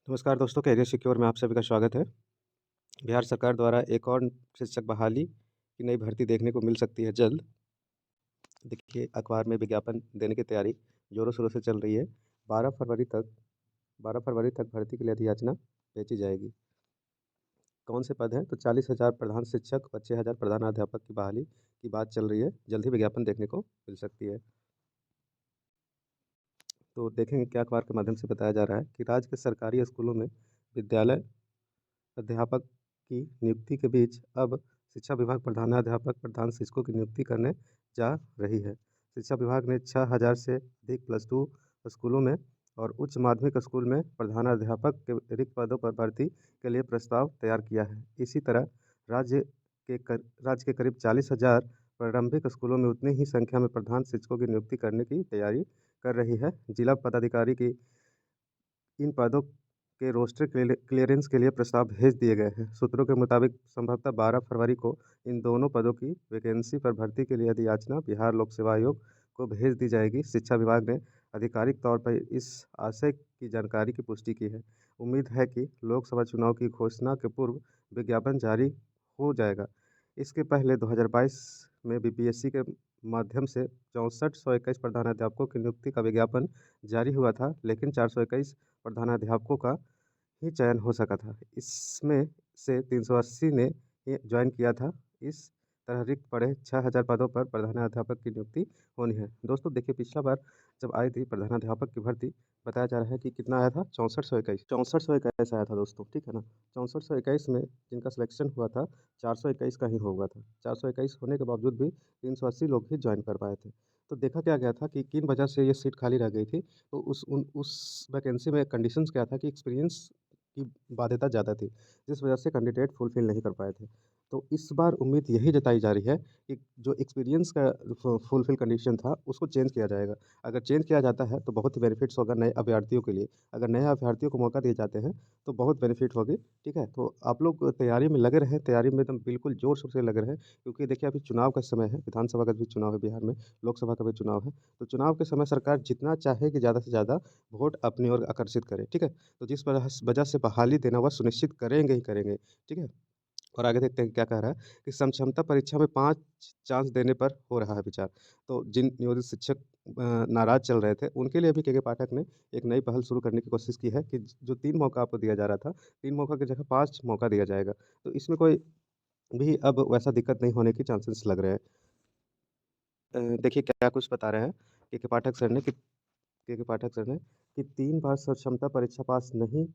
नमस्कार दोस्तों, career secure में आप सभी का स्वागत है। बिहार सरकार द्वारा एक और शिक्षक बहाली की नई भर्ती देखने को मिल सकती है जल्द। देखिए, अखबार में विज्ञापन देने की तैयारी ज़ोरों-शोरों से चल रही है। 12 फरवरी तक 12 फरवरी तक भर्ती के लिए अधियाचना भेजी जाएगी। कौन से पद हैं? तो 40,000 प्रधान शिक्षक और 6,000 प्रधानाध्यापक की बहाली की बात चल रही है। जल्द ही विज्ञापन देखने को मिल सकती है। तो देखेंगे क्या अखबार के माध्यम से बताया जा रहा है कि राज्य के सरकारी स्कूलों में विद्यालय अध्यापक की नियुक्ति के बीच अब शिक्षा विभाग प्रधानाध्यापक, प्रधान शिक्षकों की नियुक्ति करने जा रही है। शिक्षा विभाग ने 6,000 से अधिक +2 स्कूलों में और उच्च माध्यमिक स्कूल में प्रधानाध्यापक के रिक्त पदों पर भर्ती के लिए प्रस्ताव तैयार किया है। इसी तरह राज्य राज्य के करीब 40,000 प्रारंभिक स्कूलों में उतनी ही संख्या में प्रधान शिक्षकों की नियुक्ति करने की तैयारी कर रही है। जिला पदाधिकारी की इन पदों के रोस्टर क्लियरेंस के लिए प्रस्ताव भेज दिए गए हैं। सूत्रों के मुताबिक संभवतः 12 फरवरी को इन दोनों पदों की वैकेंसी पर भर्ती के लिए अधियाचना बिहार लोक सेवा आयोग को भेज दी जाएगी। शिक्षा विभाग ने आधिकारिक तौर पर इस आशय की जानकारी की पुष्टि की है। उम्मीद है कि लोकसभा चुनाव की घोषणा के पूर्व विज्ञापन जारी हो जाएगा। इसके पहले 2022 में बीपीएससी के माध्यम से 6421 प्रधानाध्यापकों की नियुक्ति का विज्ञापन जारी हुआ था, लेकिन 421 प्रधानाध्यापकों का ही चयन हो सका था। इसमें से 380 ने ही ज्वाइन किया था। इस तरह रिक्त पड़े 6,000 पदों पर प्रधानाध्यापक की नियुक्ति होनी है। दोस्तों देखिए, पिछला बार जब आई थी प्रधानाध्यापक की भर्ती, बताया जा रहा है कि कितना आया था, 6421 आया था दोस्तों, ठीक है ना। 6421 में जिनका सिलेक्शन हुआ था, 421 का ही हुआ था। 421 होने के बावजूद भी 380 लोग ही ज्वाइन कर पाए थे। तो देखा क्या गया था कि किन वजह से ये सीट खाली रह गई थी। तो उस वैकेंसी में कंडीशंस क्या था कि एक्सपीरियंस की बाध्यता ज़्यादा थी, जिस वजह से कैंडिडेट फुलफ़िल नहीं कर पाए थे। तो इस बार उम्मीद यही जताई जा रही है कि जो एक्सपीरियंस का फुलफ़िल कंडीशन था, उसको चेंज किया जाएगा। अगर चेंज किया जाता है, तो बहुत ही बेनिफिट्स होगा नए अभ्यर्थियों के लिए। अगर नए अभ्यर्थियों को मौका दिए जाते हैं, तो बहुत बेनिफिट होगी, ठीक है? तो आप लोग तैयारी में लगे रहें, तैयारी में एकदम बिल्कुल ज़ोर-शोर से लगे रहें, क्योंकि देखिए अभी चुनाव का समय है, विधानसभा का भी चुनाव है बिहार में, लोकसभा का भी चुनाव है। तो चुनाव के समय सरकार जितना चाहे कि ज़्यादा से ज़्यादा वोट अपनी ओर आकर्षित करे, ठीक है? तो जिस वजह से बहाली देना वह सुनिश्चित करेंगे ही करेंगे, ठीक है? और आगे देखते हैं क्या कह रहा है कि समक्षमता परीक्षा में 5 चांस देने पर हो रहा है विचार। तो जिन नियोजित शिक्षक नाराज़ चल रहे थे, उनके लिए भी के पाठक ने एक नई पहल शुरू करने की कोशिश की है कि जो 3 मौका आपको दिया जा रहा था, 3 मौका की जगह 5 मौका दिया जाएगा। तो इसमें कोई भी अब वैसा दिक्कत नहीं होने के चांसेस लग रहे हैं। देखिए क्या कुछ बता रहे हैं के पाठक सर ने कि के पाठक सर ने कि 3 बार क्षमता परीक्षा पास नहीं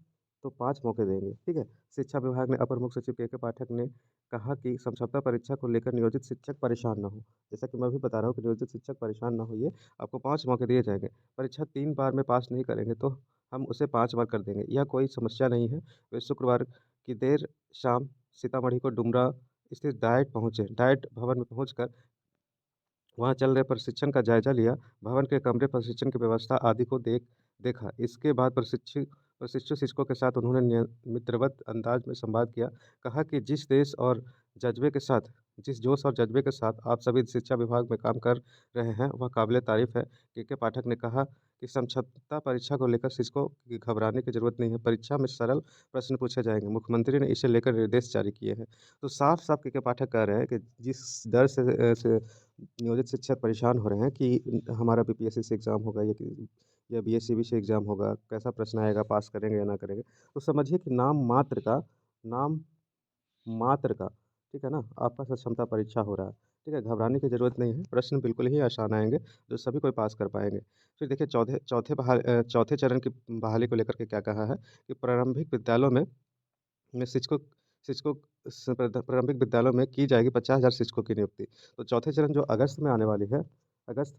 तो 5 मौके देंगे, ठीक है? शिक्षा विभाग ने अपर मुख्य सचिव के पाठक ने कहा कि समक्षमता परीक्षा को लेकर नियोजित शिक्षक परेशान ना हो। जैसा कि मैं भी बता रहा हूँ कि नियोजित शिक्षक परेशान ना होइए, आपको 5 मौके दिए जाएँगे। परीक्षा 3 बार में पास नहीं करेंगे तो हम उसे 5 बार कर देंगे, यह कोई समस्या नहीं है। वे शुक्रवार की देर शाम सीतामढ़ी को डुमरा स्थित डाइट भवन में पहुँचकर वहाँ चल रहे प्रशिक्षण का जायज़ा लिया, भवन के कमरे, प्रशिक्षण की व्यवस्था आदि को देखा। इसके बाद प्रशिक्षु शिक्षकों के साथ उन्होंने मित्रवत अंदाज में संवाद किया। कहा कि जिस जोश और जज़्बे के साथ आप सभी शिक्षा विभाग में काम कर रहे हैं, वह काबिल-ए-तारीफ़ है। के पाठक ने कहा कि समछता परीक्षा को लेकर शिक्षकों की घबराने की ज़रूरत नहीं है। परीक्षा में सरल प्रश्न पूछे जाएँगे। मुख्यमंत्री ने इसे लेकर निर्देश जारी किए हैं। तो साफ-साफ के पाठक कह रहे हैं कि जिस डर से नियोजित शिक्षक परेशान हो रहे हैं कि हमारा बीपीएससी से एग्ज़ाम होगा या बीएससीबी से एग्ज़ाम होगा, कैसा प्रश्न आएगा, पास करेंगे या ना करेंगे। तो समझिए कि नाम मात्र का, ठीक है ना, आपका क्षमता परीक्षा हो रहा है, ठीक है? घबराने की ज़रूरत नहीं है, प्रश्न बिल्कुल ही आसान आएँगे, जो सभी कोई पास कर पाएँगे। फिर देखिए चौथे चरण की बहाली को लेकर के क्या कहा है कि शिक्षकों शिक्षकों प्रारंभिक विद्यालयों में की जाएगी 50,000 शिक्षकों की नियुक्ति। तो चौथे चरण जो अगस्त में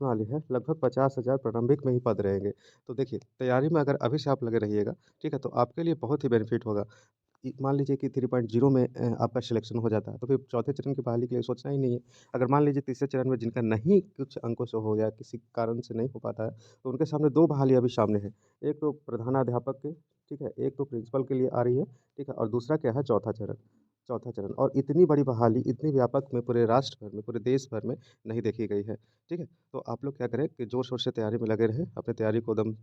वाली है, लगभग 50,000 प्रारंभिक में ही पद रहेंगे। तो देखिए, तैयारी में अगर अभी से आप लगे रहिएगा, ठीक है? तो आपके लिए बहुत ही बेनिफिट होगा। मान लीजिए कि 3.0 में आपका सिलेक्शन हो जाता है, तो फिर चौथे चरण की बहाली के लिए सोचना ही नहीं है। अगर मान लीजिए तीसरे चरण में जिनका नहीं कुछ अंकों से हो या किसी कारण से नहीं हो पाता है, तो उनके सामने 2 बहाली अभी सामने है। एक तो प्रधानाध्यापक के, ठीक है? एक तो प्रिंसिपल के लिए आ रही है, ठीक है? और दूसरा क्या है, चौथा चरण और इतनी बड़ी बहाली, इतनी व्यापक में पूरे राष्ट्र भर में, पूरे देश भर में नहीं देखी गई है, ठीक है? तो आप लोग क्या करें कि ज़ोर-शोर से तैयारी में लगे रहें, अपनी तैयारी को एकदम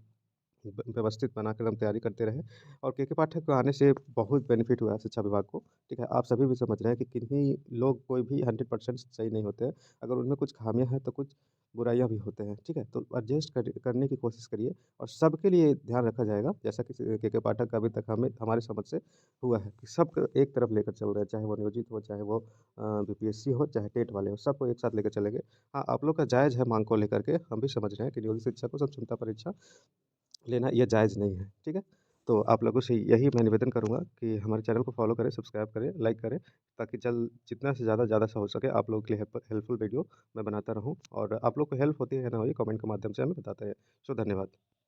व्यवस्थित बना के एकदम तैयारी करते रहे और के पाठक को आने से बहुत बेनिफिट हुआ है शिक्षा विभाग को, ठीक है? आप सभी भी समझ रहे हैं कि किन्हीं लोग कोई भी 100% सही नहीं होते हैं। अगर उनमें कुछ खामियाँ हैं तो कुछ बुराइयाँ भी होते हैं, ठीक है? तो एडजस्ट करने की कोशिश करिए और सबके लिए ध्यान रखा जाएगा, जैसा कि के पाठक अभी तक हमें हमारी समझ से हुआ है कि सबको एक तरफ लेकर चल रहे हैं, चाहे वो नियोजित हो, चाहे वो बीपीएससी हो, चाहे टेट वाले हो, सबको एक साथ लेकर चलेंगे। हाँ, आप लोग का जायज़ है माँग को लेकर के, हम भी समझ रहे हैं कि नियोजित शिक्षक को सब क्षमता परीक्षा लेना ये जायज़ नहीं है, ठीक है? तो आप लोगों से यही मैं निवेदन करूँगा कि हमारे चैनल को फ़ॉलो करें, सब्सक्राइब करें, लाइक करें, ताकि जल्द जितना से ज़्यादा से हो सके आप लोगों के लिए हेल्पफुल वीडियो मैं बनाता रहूँ और आप लोग को हेल्प होती है ना हो ये कमेंट के माध्यम से हमें बताते रहें। सो धन्यवाद।